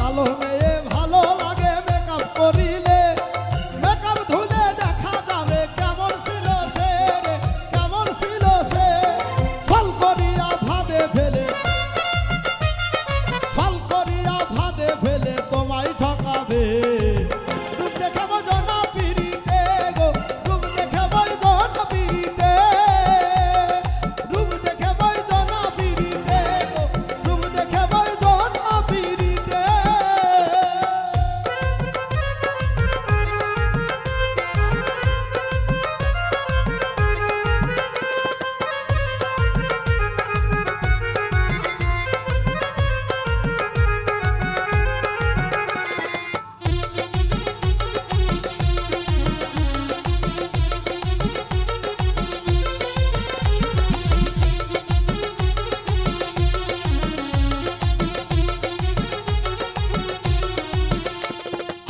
ভালো মেয়ে ভালো লাগে মেকআপ করিলে, মেকআপ ধুলে দেখা যাবে কেমন ছিল সে রে, কেমন ছিল সে। সল করিয়া ভাদে ফেলে, সল করিয়া ভাদে ফেলে তোমায় ঠকাবে। রূপ দেখে বোঝো না পিরিতে গো, রূপ দেখে বোঝো না পিরিতে, রূপ দেখে বোঝো না পিরিতে গো, রূপ দেখে বোঝো না পিরিতে।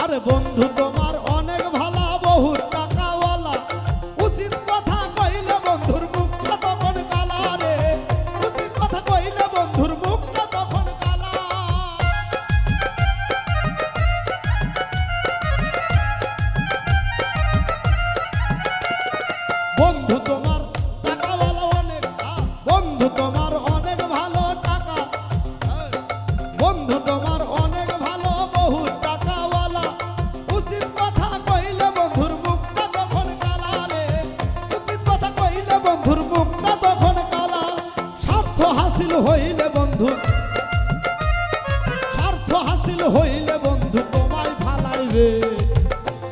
আরে বন্ধু তোমার অনেক ভালা, বহু টাকাওয়ালা, উচিত কথা কইলে বন্ধুর মুখটা তখন কালা রে, উচিত কথা কইলে বন্ধুর মুখটা তখন কালা। বন্ধু তোমার টাকাওয়ালা অনেক, বন্ধু তোমার অনেক ভালো টাকা, বন্ধু তোমার অনেক ভালো বহু টাকাওয়ালা, উচিত কথা কইলে বন্ধুর মুখটা তখন কালা রে, উচিত কথা কইলে বন্ধুর মুখটা তখন কালা। স্বার্থ হাসিল হইলে বন্ধু, স্বার্থ হাসিল হইলে বন্ধু তোমায় ফালাইবে।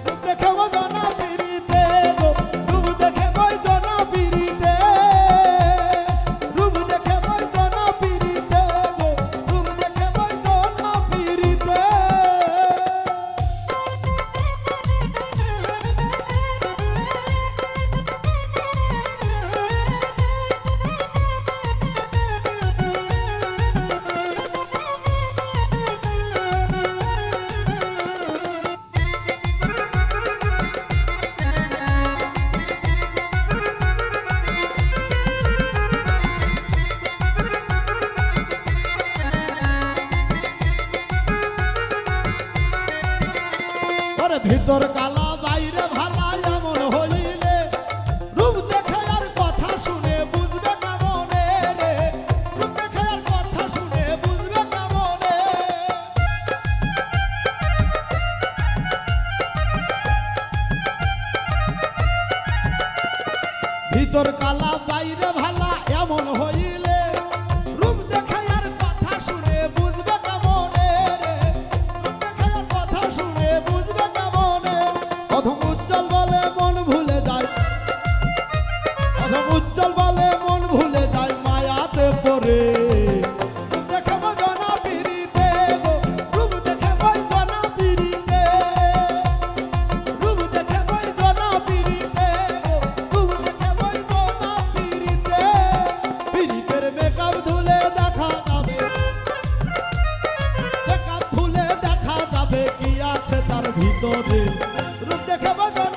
রূপ দেখে বোঝো না পিরিতে গো, রূপ দেখে বোঝো না পিরিতে, রূপ দেখে বোঝো না পিরিতে গো, রূপ দেখে বোঝো না পিরিতে। ওরে ভিতর কালা বাইরে ভালা এমন হইলে, রূপ দেখে আর কথা শুনে বুঝবে কেমনে রে, রূপ দেখে আর কথা শুনে বুঝবে কেমনে। ভিতর কালা বাইরে ভালা এমন হইলে, রূপ দেখে আর কথা শুনে বুঝবে কেমনে রে, রূপ দেখে আর কথা শুনে বুঝবে কেমনে। অধম উজ্জ্বল বলে মন ভুলে যায়, অধম উজ্জ্বল বলে মন ভুলে যায় মায়াতে পড়ে। রূপ দেখে বোঝো না পিরিতে গো, রূপ দেখে বোঝো না পিরিতে, রূপ দেখে বোঝো না পিরিতে গো, রূপ দেখে বোঝো না পিরিতে। পিরিতের মেকআপ ধুলে দেখা যাবে, মেকআপ ধুলে দেখা যাবে কি আছে তার ভিতরে। রূপ দেখে বোঝো না